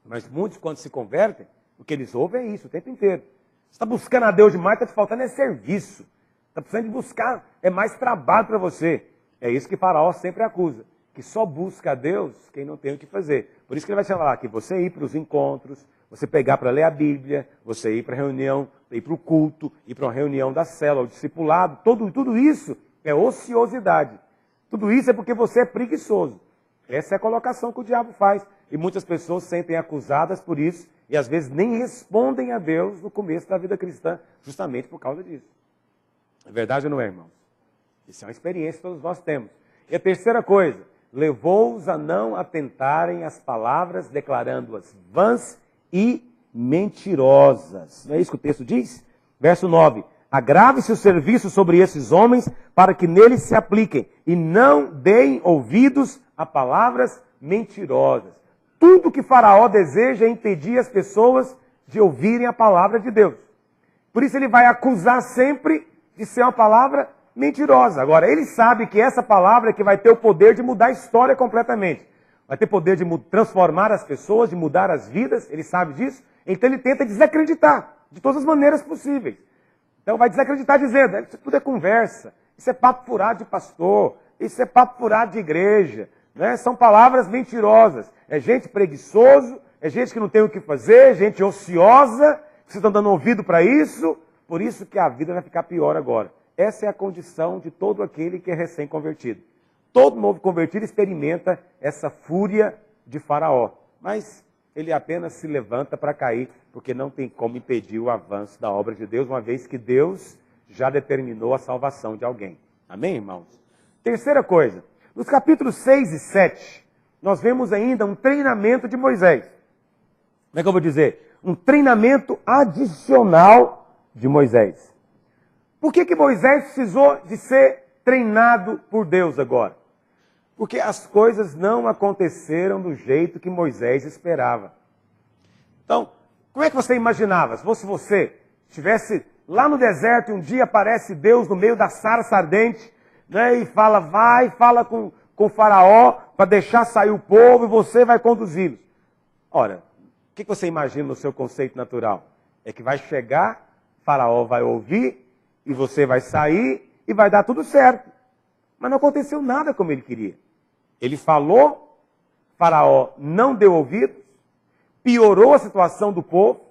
mas muitos quando se convertem, o que eles ouvem é isso o tempo inteiro. Você está buscando a Deus demais, está te faltando serviço. Está precisando de buscar, é mais trabalho para você. É isso que Faraó sempre acusa. Que só busca a Deus quem não tem o que fazer. Por isso que ele vai te falar que você ir para os encontros, você pegar para ler a Bíblia, você ir para a reunião, ir para o culto, ir para uma reunião da célula, o discipulado, tudo isso é ociosidade. Tudo isso é porque você é preguiçoso. Essa é a colocação que o diabo faz. E muitas pessoas se sentem acusadas por isso e às vezes nem respondem a Deus no começo da vida cristã, justamente por causa disso. É verdade ou não é, irmãos? Isso é uma experiência que todos nós temos. E a terceira coisa, levou-os a não atentarem às palavras, declarando-as vãs e mentirosas. Não é isso que o texto diz? Verso 9. Agrave-se o serviço sobre esses homens para que neles se apliquem e não deem ouvidos a palavras mentirosas. Tudo que Faraó deseja é impedir as pessoas de ouvirem a palavra de Deus. Por isso ele vai acusar sempre de ser uma palavra mentirosa. Agora, ele sabe que essa palavra é que vai ter o poder de mudar a história completamente. Vai ter poder de transformar as pessoas, de mudar as vidas, ele sabe disso. Então ele tenta desacreditar de todas as maneiras possíveis. Então vai desacreditar dizendo, isso tudo é conversa, isso é papo furado de pastor, isso é papo furado de igreja, né? São palavras mentirosas. É gente preguiçoso, é gente que não tem o que fazer, gente ociosa, que vocês estão dando ouvido para isso, por isso que a vida vai ficar pior agora. Essa é a condição de todo aquele que é recém-convertido. Todo novo convertido experimenta essa fúria de Faraó, mas ele apenas se levanta para cair, porque não tem como impedir o avanço da obra de Deus, uma vez que Deus já determinou a salvação de alguém. Amém, irmãos? Terceira coisa, nos capítulos 6 e 7, nós vemos ainda um treinamento de Moisés. Como é que eu vou dizer? Um treinamento adicional de Moisés. Por que Moisés precisou de ser treinado por Deus agora? Porque as coisas não aconteceram do jeito que Moisés esperava. Então, como é que você imaginava? Se fosse você, estivesse lá no deserto e um dia aparece Deus no meio da sarça ardente, né, e fala com o faraó para deixar sair o povo e você vai conduzi-los. Ora, o que você imagina no seu conceito natural? É que vai chegar, faraó vai ouvir, e você vai sair e vai dar tudo certo. Mas não aconteceu nada como ele queria. Ele falou, Faraó não deu ouvidos, piorou a situação do povo.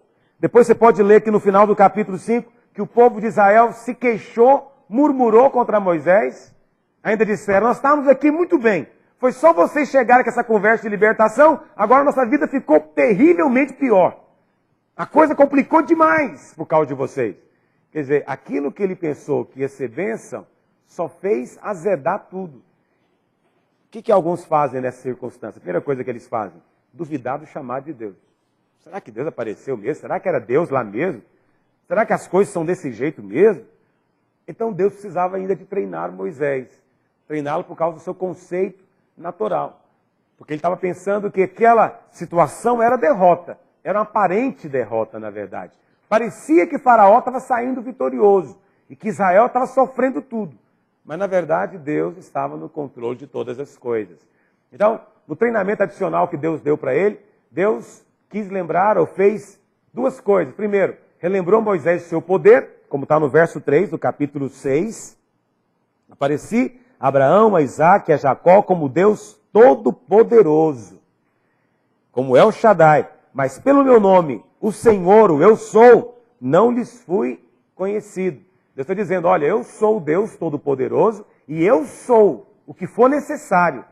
Depois você pode ler que no final do capítulo 5, que o povo de Israel se queixou, murmurou contra Moisés. Ainda disseram, nós estávamos aqui muito bem. Foi só vocês chegarem com essa conversa de libertação, agora nossa vida ficou terrivelmente pior. A coisa complicou demais por causa de vocês. Quer dizer, aquilo que ele pensou que ia ser bênção, só fez azedar tudo. O que alguns fazem nessa circunstância? A primeira coisa que eles fazem, duvidar do chamado de Deus. Será que Deus apareceu mesmo? Será que era Deus lá mesmo? Será que as coisas são desse jeito mesmo? Então Deus precisava ainda de treinar Moisés. Treiná-lo por causa do seu conceito natural. Porque ele estava pensando que aquela situação era derrota. Era uma aparente derrota, na verdade. Parecia que Faraó estava saindo vitorioso e que Israel estava sofrendo tudo. Mas, na verdade, Deus estava no controle de todas as coisas. Então, no treinamento adicional que Deus deu para ele, Deus quis lembrar ou fez duas coisas. Primeiro, relembrou Moisés o seu poder, como está no verso 3 do capítulo 6. Apareci a Abraão, a Isaac e a Jacó como Deus Todo-Poderoso, como El Shaddai. Mas pelo meu nome, o Senhor, o Eu Sou, não lhes fui conhecido. Deus está dizendo, olha, eu sou o Deus Todo-Poderoso e eu sou o que for necessário.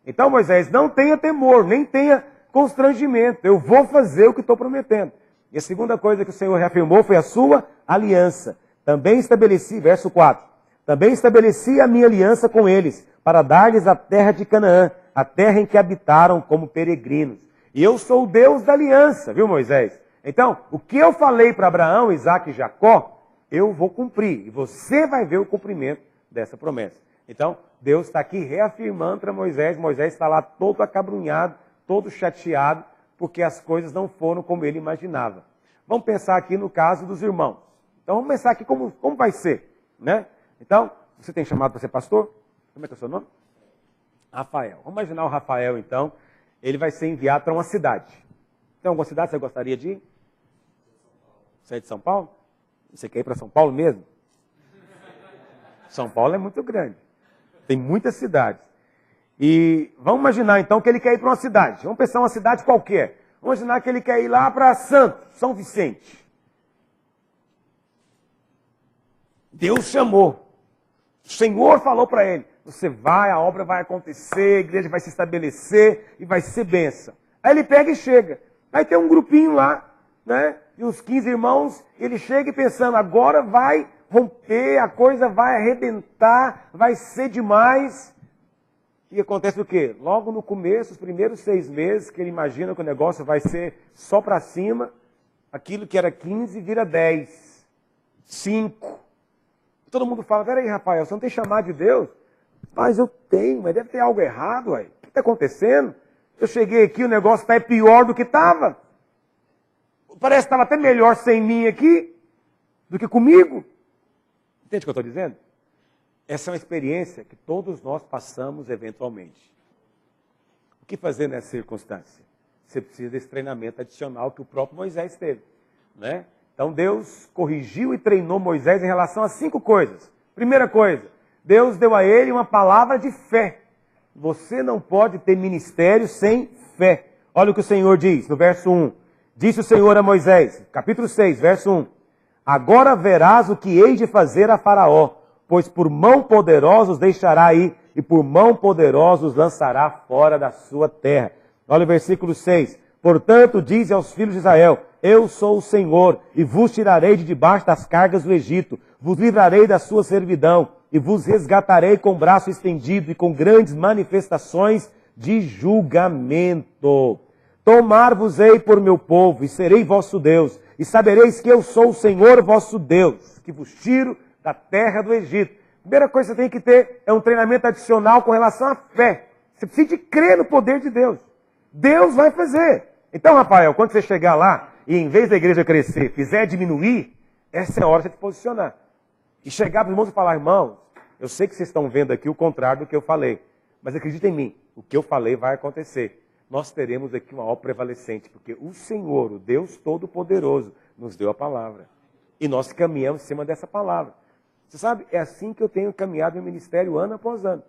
Então, Moisés, não tenha temor, nem tenha constrangimento. Eu vou fazer o que estou prometendo. E a segunda coisa que o Senhor reafirmou foi a sua aliança. Também estabeleci, verso 4, Também estabeleci a minha aliança com eles, para dar-lhes a terra de Canaã, a terra em que habitaram como peregrinos. E eu sou o Deus da aliança, viu, Moisés? Então, o que eu falei para Abraão, Isaque e Jacó, eu vou cumprir. E você vai ver o cumprimento dessa promessa. Então, Deus está aqui reafirmando para Moisés. Moisés está lá todo acabrunhado, todo chateado, porque as coisas não foram como ele imaginava. Vamos pensar aqui no caso dos irmãos. Então, vamos pensar aqui como vai ser, né? Então, você tem chamado para ser pastor? Como é que é o seu nome? Rafael. Vamos imaginar o Rafael, então. Ele vai ser enviado para uma cidade. Tem alguma cidade que você gostaria de ir? Você é de São Paulo? Você quer ir para São Paulo mesmo? São Paulo é muito grande. Tem muitas cidades. E vamos imaginar, então, que ele quer ir para uma cidade. Vamos pensar uma cidade qualquer. Vamos imaginar que ele quer ir lá para São Vicente. Deus chamou. O Senhor falou para ele, você vai, a obra vai acontecer, a igreja vai se estabelecer e vai ser bênção. Aí ele pega e chega. Aí tem um grupinho lá, né? E uns 15 irmãos, ele chega e pensando, agora vai romper, a coisa vai arrebentar, vai ser demais. E acontece o quê? Logo no começo, os primeiros 6 meses, que ele imagina que o negócio vai ser só para cima, aquilo que era 15 vira 10, 5. Todo mundo fala, peraí, Rafael, você não tem chamado de Deus? Mas eu tenho, mas deve ter algo errado, ué. O que está acontecendo? Eu cheguei aqui, o negócio está pior do que estava. Parece que estava até melhor sem mim aqui do que comigo. Entende o que eu estou dizendo? Essa é uma experiência que todos nós passamos eventualmente. O que fazer nessa circunstância? Você precisa desse treinamento adicional que o próprio Moisés teve, né? Então Deus corrigiu e treinou Moisés em relação a 5 coisas. Primeira coisa, Deus deu a ele uma palavra de fé. Você não pode ter ministério sem fé. Olha o que o Senhor diz no verso 1. Disse o Senhor a Moisés, capítulo 6, verso 1. Agora verás o que hei de fazer a Faraó, pois por mão poderosos deixará ir, e por mão poderosos lançará fora da sua terra. Olha o versículo 6. Portanto, dize aos filhos de Israel, eu sou o Senhor, e vos tirarei de debaixo das cargas do Egito, vos livrarei da sua servidão, e vos resgatarei com braço estendido e com grandes manifestações de julgamento. Tomar-vos-ei por meu povo, e serei vosso Deus, e sabereis que eu sou o Senhor vosso Deus, que vos tiro da terra do Egito. Primeira coisa que você tem que ter é um treinamento adicional com relação à fé. Você precisa de crer no poder de Deus. Deus vai fazer. Então, Rafael, quando você chegar lá, e em vez da igreja crescer, fizer diminuir, essa é a hora de você se posicionar. E chegar para os irmãos e falar, irmãos, eu sei que vocês estão vendo aqui o contrário do que eu falei, mas acredita em mim, o que eu falei vai acontecer. Nós teremos aqui uma obra prevalecente, porque o Senhor, o Deus Todo-Poderoso, nos deu a palavra. E nós caminhamos em cima dessa palavra. Você sabe, é assim que eu tenho caminhado no ministério ano após ano.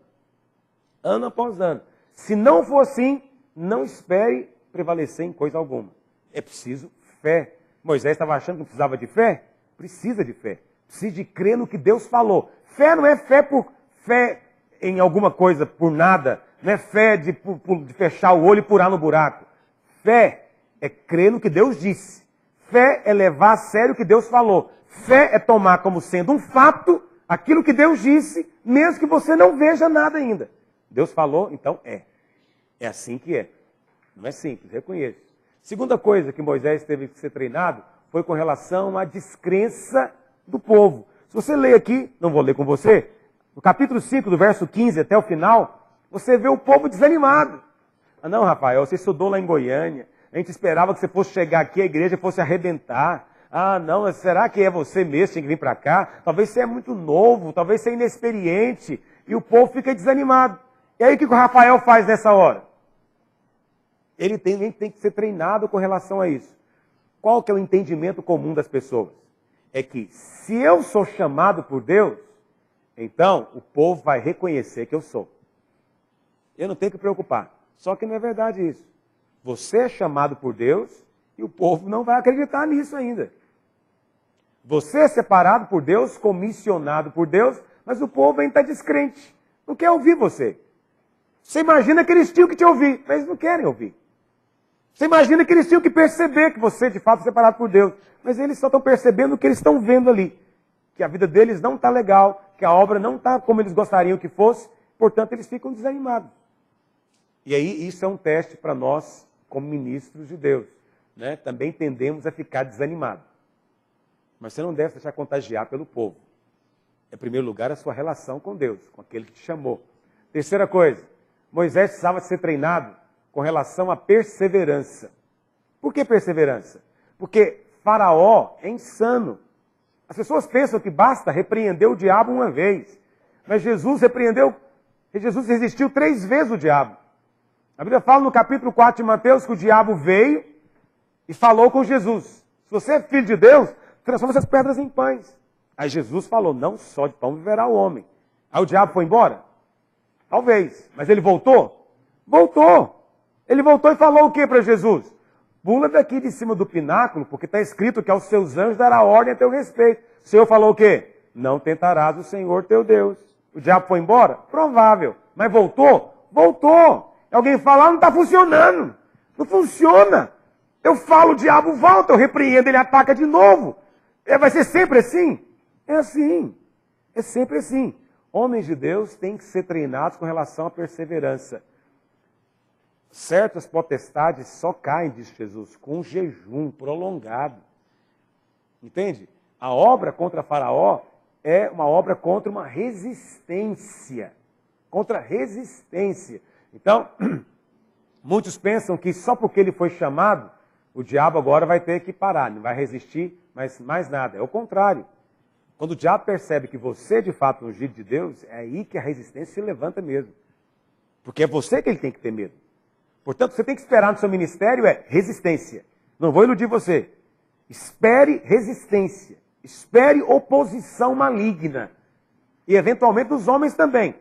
Ano após ano. Se não for assim, não espere prevalecer em coisa alguma. É preciso fé. Moisés estava achando que não precisava de fé? Precisa de fé. Precisa de crer no que Deus falou. Fé não é fé por fé em alguma coisa, por nada. Não é fé de fechar o olho e pular no buraco. Fé é crer no que Deus disse. Fé é levar a sério o que Deus falou. Fé é tomar como sendo um fato aquilo que Deus disse, mesmo que você não veja nada ainda. Deus falou, então é. É assim que é. Não é simples, reconheço. Segunda coisa que Moisés teve que ser treinado foi com relação à descrença do povo. Se você ler aqui, não vou ler com você, no capítulo 5, do verso 15 até o final, você vê o povo desanimado. Ah não, Rafael, você estudou lá em Goiânia, a gente esperava que você fosse chegar aqui, a igreja fosse arrebentar. Ah não, será que é você mesmo que tem que vir para cá? Talvez você é muito novo, talvez você é inexperiente, e o povo fica desanimado. E aí o que o Rafael faz nessa hora? Ele tem que ser treinado com relação a isso. Qual que é o entendimento comum das pessoas? É que se eu sou chamado por Deus, então o povo vai reconhecer que eu sou. Eu não tenho que preocupar. Só que não é verdade isso. Você é chamado por Deus e o povo não vai acreditar nisso ainda. Você é separado por Deus, comissionado por Deus, mas o povo ainda está descrente. Não quer ouvir você. Você imagina que eles tinham que te ouvir, mas eles não querem ouvir. Você imagina que eles tinham que perceber que você de fato é separado por Deus, mas eles só estão percebendo o que eles estão vendo ali. que a vida deles não está legal, que a obra não está como eles gostariam que fosse, portanto eles ficam desanimados. E aí isso é um teste para nós, como ministros de Deus. Né? Também tendemos a ficar desanimados. Mas você não deve deixar contagiar pelo povo. Em primeiro lugar, a sua relação com Deus, com aquele que te chamou. Terceira coisa, Moisés precisava ser treinado com relação à perseverança. Por que perseverança? Porque Faraó é insano. As pessoas pensam que basta repreender o diabo uma vez. Mas Jesus resistiu 3 vezes o diabo. A Bíblia fala no capítulo 4 de Mateus que o diabo veio e falou com Jesus. Se você é filho de Deus, transforma essas pedras em pães. Aí Jesus falou, não só de pão viverá o homem. Aí o diabo foi embora? Talvez. Mas ele voltou? Voltou. Ele voltou e falou o que para Jesus? Pula daqui de cima do pináculo, porque está escrito que aos seus anjos dará ordem a teu respeito. O Senhor falou o quê? Não tentarás o Senhor teu Deus. O diabo foi embora? Provável. Mas voltou? Voltou. Alguém fala, não está funcionando. Não funciona. Eu falo, o diabo volta, eu repreendo, ele ataca de novo. Vai ser sempre assim? É assim. É sempre assim. Homens de Deus têm que ser treinados com relação à perseverança. Certas potestades só caem, diz Jesus, com um jejum prolongado. Entende? A obra contra Faraó é uma obra contra uma resistência. Contra resistência. Então, muitos pensam que só porque ele foi chamado, o diabo agora vai ter que parar, não vai resistir, mas mais nada. É o contrário. Quando o diabo percebe que você, de fato, é um ungido de Deus, é aí que a resistência se levanta mesmo. Porque é você que ele tem que ter medo. Portanto, você tem que esperar no seu ministério resistência. Não vou iludir você. Espere resistência. Espere oposição maligna. E, eventualmente, dos homens também.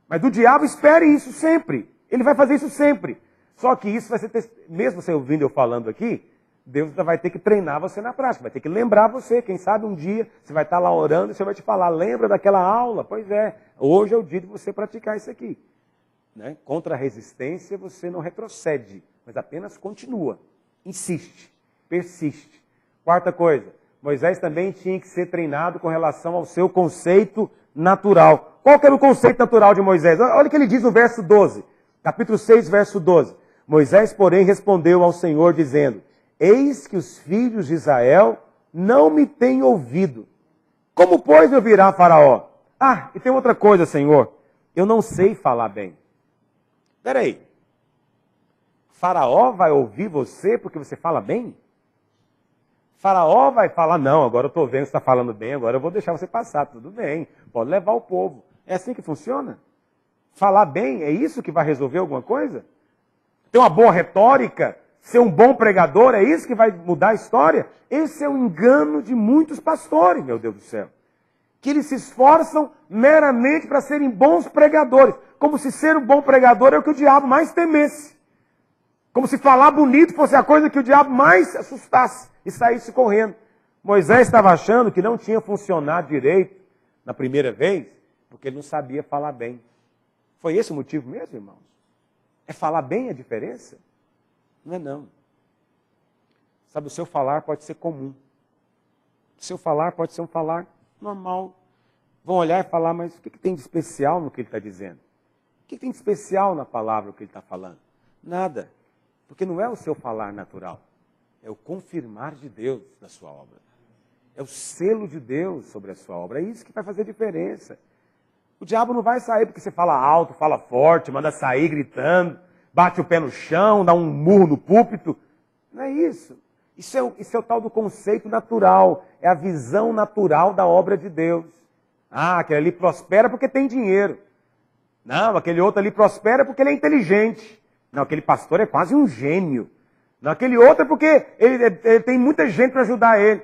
Mas do diabo, espere isso sempre. Ele vai fazer isso sempre. Só que isso vai ser, mesmo você ouvindo eu falando aqui, Deus vai ter que treinar você na prática, vai ter que lembrar você. Quem sabe um dia você vai estar lá orando e você vai te falar, lembra daquela aula? Pois é, hoje é o dia de você praticar isso aqui. Né? Contra a resistência você não retrocede, mas apenas continua, insiste, persiste. Quarta coisa, Moisés também tinha que ser treinado com relação ao seu conceito natural. Qual que era o conceito natural de Moisés? Olha o que ele diz no verso 12, capítulo 6, verso 12. Moisés, porém, respondeu ao Senhor, dizendo, eis que os filhos de Israel não me têm ouvido. Como, pois, me ouvirá Faraó? Ah, e tem outra coisa, Senhor. Eu não sei falar bem. Espera aí. Faraó vai ouvir você porque você fala bem? Faraó vai falar, não, agora eu estou vendo que você está falando bem, agora eu vou deixar você passar. Tudo bem, pode levar o povo. É assim que funciona? Falar bem, é isso que vai resolver alguma coisa? Ter uma boa retórica? Ser um bom pregador, é isso que vai mudar a história? Esse é o engano de muitos pastores, meu Deus do céu. Que eles se esforçam meramente para serem bons pregadores. Como se ser um bom pregador é o que o diabo mais temesse. Como se falar bonito fosse a coisa que o diabo mais assustasse e saísse correndo. Moisés estava achando que não tinha funcionado direito na primeira vez, porque ele não sabia falar bem. Foi esse o motivo mesmo, irmãos? É falar bem a diferença? Não é não. Sabe, o seu falar pode ser comum. O seu falar pode ser um falar normal. Vão olhar e falar, mas o que tem de especial no que ele está dizendo? O que tem de especial na palavra que ele está falando? Nada. Porque não é o seu falar natural. É o confirmar de Deus da sua obra. É o selo de Deus sobre a sua obra. É isso que vai fazer diferença. O diabo não vai sair porque você fala alto, fala forte, manda sair gritando, bate o pé no chão, dá um murro no púlpito. Não é isso. Isso é o tal do conceito natural. É a visão natural da obra de Deus. Ah, aquele ali prospera porque tem dinheiro. Não, aquele outro ali prospera porque ele é inteligente. Não, aquele pastor é quase um gênio. Não, aquele outro é porque ele tem muita gente para ajudar ele.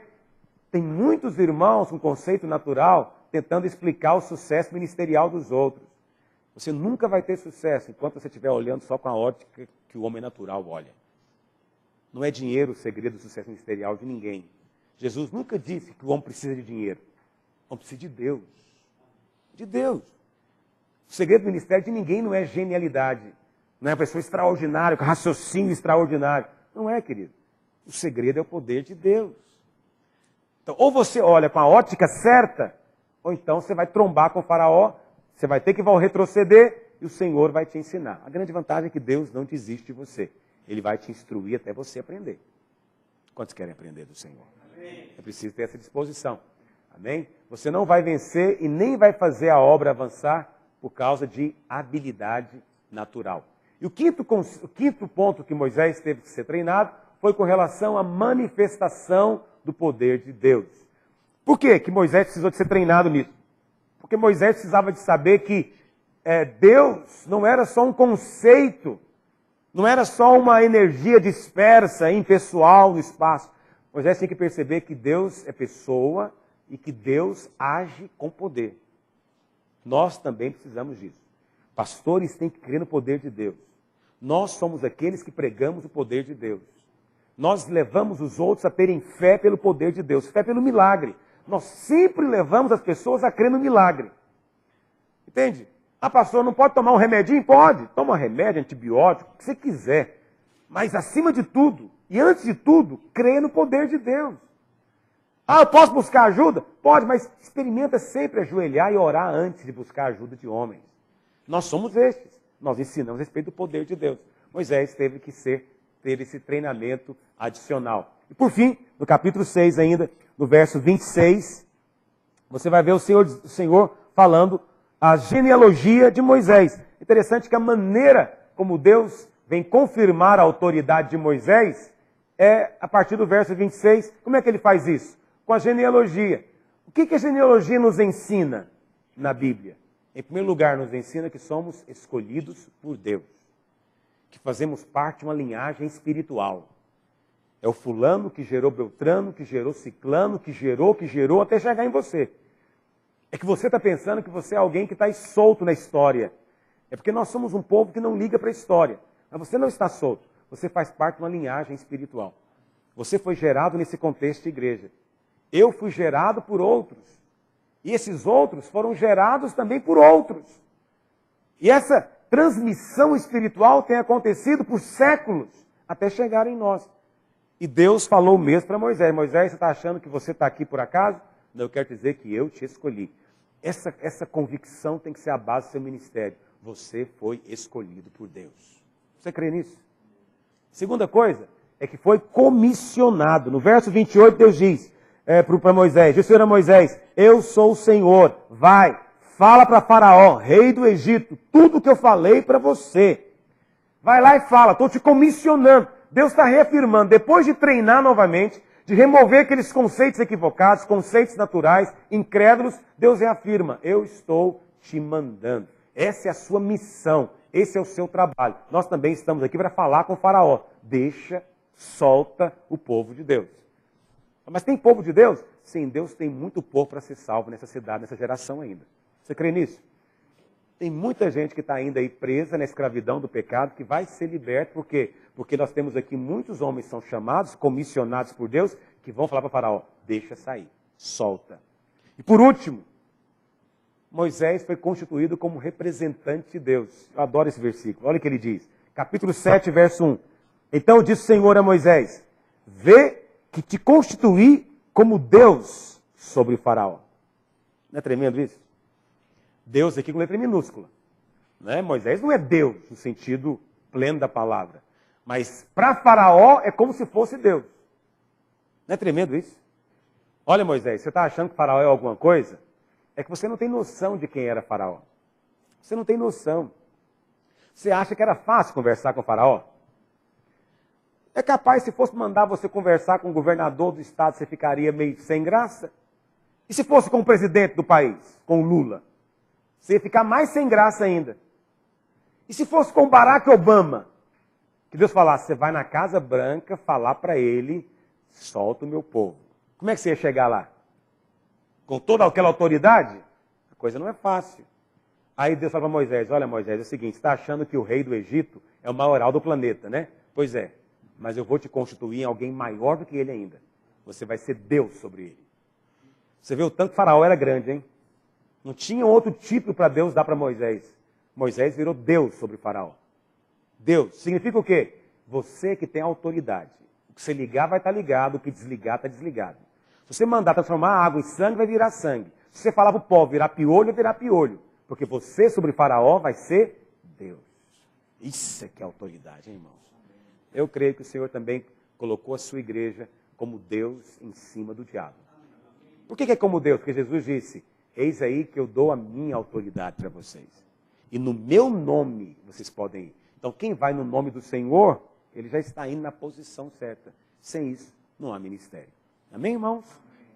Tem muitos irmãos com conceito natural tentando explicar o sucesso ministerial dos outros. Você nunca vai ter sucesso enquanto você estiver olhando só com a ótica que o homem natural olha. Não é dinheiro o segredo do sucesso ministerial de ninguém. Jesus nunca disse que o homem precisa de dinheiro. O homem precisa de Deus. De Deus. O segredo do ministério de ninguém não é genialidade. Não é uma pessoa extraordinária, com raciocínio extraordinário. Não é, querido. O segredo é o poder de Deus. Então, ou você olha com a ótica certa, ou então você vai trombar com o faraó, você vai ter que retroceder e o Senhor vai te ensinar. A grande vantagem é que Deus não desiste de você. Ele vai te instruir até você aprender. Quantos querem aprender do Senhor? Amém. É preciso ter essa disposição. Amém? Você não vai vencer e nem vai fazer a obra avançar por causa de habilidade natural. E o quinto ponto que Moisés teve que ser treinado foi com relação à manifestação do poder de Deus. Por quê que Moisés precisou de ser treinado nisso? Porque Moisés precisava de saber que Deus não era só um conceito, não era só uma energia dispersa, impessoal no espaço. Moisés tinha que perceber que Deus é pessoa e que Deus age com poder. Nós também precisamos disso. Pastores têm que crer no poder de Deus. Nós somos aqueles que pregamos o poder de Deus. Nós levamos os outros a terem fé pelo poder de Deus, fé pelo milagre. Nós sempre levamos as pessoas a crer no milagre. Entende? Ah, pastor, não pode tomar um remedinho? Pode. Toma um remédio, antibiótico, o que você quiser. Mas acima de tudo, e antes de tudo, crê no poder de Deus. Ah, eu posso buscar ajuda? Pode, mas experimenta sempre ajoelhar e orar antes de buscar ajuda de homens. Nós somos estes. Nós ensinamos a respeito do poder de Deus. Moisés teve que ter esse treinamento adicional. E por fim, no capítulo 6 ainda, no verso 26, você vai ver o Senhor falando a genealogia de Moisés. Interessante que a maneira como Deus vem confirmar a autoridade de Moisés é a partir do verso 26. Como é que ele faz isso? Com a genealogia. O que a genealogia nos ensina na Bíblia? Em primeiro lugar, nos ensina que somos escolhidos por Deus. Que fazemos parte de uma linhagem espiritual. É o fulano que gerou Beltrano, que gerou Ciclano, que gerou, até chegar em você. É que você está pensando que você é alguém que está solto na história. É porque nós somos um povo que não liga para a história. Mas você não está solto. Você faz parte de uma linhagem espiritual. Você foi gerado nesse contexto de igreja. Eu fui gerado por outros. E esses outros foram gerados também por outros. E essa transmissão espiritual tem acontecido por séculos, até chegar em nós. E Deus falou mesmo para Moisés. Moisés, você está achando que você está aqui por acaso? Não, eu quero dizer que eu te escolhi. Essa convicção tem que ser a base do seu ministério. Você foi escolhido por Deus. Você crê nisso? Segunda coisa é que foi comissionado. No verso 28, Deus diz para Moisés, disse o Senhor a Moisés, eu sou o Senhor, vai, fala para Faraó, rei do Egito, tudo que eu falei para você. Vai lá e fala, estou te comissionando. Deus está reafirmando, depois de treinar novamente, de remover aqueles conceitos equivocados, conceitos naturais, incrédulos, Deus reafirma, eu estou te mandando. Essa é a sua missão, esse é o seu trabalho. Nós também estamos aqui para falar com o Faraó. Deixa, solta o povo de Deus. Mas tem povo de Deus? Sim, Deus tem muito povo para ser salvo nessa cidade, nessa geração ainda. Você crê nisso? Tem muita gente que está ainda aí presa na escravidão do pecado, que vai ser liberta, por quê? Porque nós temos aqui muitos homens que são chamados, comissionados por Deus, que vão falar para o Faraó, deixa sair, solta. E por último, Moisés foi constituído como representante de Deus. Eu adoro esse versículo, olha o que ele diz. Capítulo 7, verso 1. Então disse o Senhor a Moisés, vê que te constituí como Deus sobre o Faraó. Não é tremendo isso? Deus aqui com letra minúscula. Né? Moisés não é Deus no sentido pleno da palavra. Mas para Faraó é como se fosse Deus. Não é tremendo isso? Olha, Moisés, você está achando que Faraó é alguma coisa? É que você não tem noção de quem era Faraó. Você não tem noção. Você acha que era fácil conversar com Faraó? É capaz, se fosse mandar você conversar com o governador do estado, você ficaria meio sem graça? E se fosse com o presidente do país, com o Lula? Você ia ficar mais sem graça ainda. E se fosse com Barack Obama? Que Deus falasse, você vai na Casa Branca falar para ele, solta o meu povo. Como é que você ia chegar lá? Com toda aquela autoridade? A coisa não é fácil. Aí Deus fala para Moisés, olha Moisés, é o seguinte, você está achando que o rei do Egito é o maioral do planeta, né? Pois é, mas eu vou te constituir em alguém maior do que ele ainda. Você vai ser Deus sobre ele. Você vê o tanto que Faraó era grande, hein? Não tinha outro tipo para Deus dar para Moisés. Moisés virou Deus sobre Faraó. Deus. Significa o quê? Você que tem autoridade. O que você ligar vai estar ligado, o que desligar está desligado. Se você mandar transformar a água em sangue, vai virar sangue. Se Se você falar para o pó virar piolho, virá piolho. Porque você sobre Faraó vai ser Deus. Isso é que é autoridade, hein, irmãos? Eu creio que o Senhor também colocou a sua igreja como Deus em cima do diabo. Por que é como Deus? Porque Jesus disse, eis aí que eu dou a minha autoridade para vocês. E no meu nome vocês podem ir. Então quem vai no nome do Senhor, ele já está indo na posição certa. Sem isso, não há ministério. Amém, irmãos?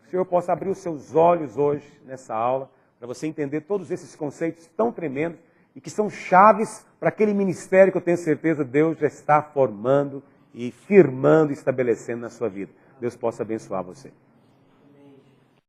Que o Senhor possa abrir os seus olhos hoje, nessa aula, para você entender todos esses conceitos tão tremendos e que são chaves para aquele ministério que eu tenho certeza Deus já está formando e firmando e estabelecendo na sua vida. Deus possa abençoar você.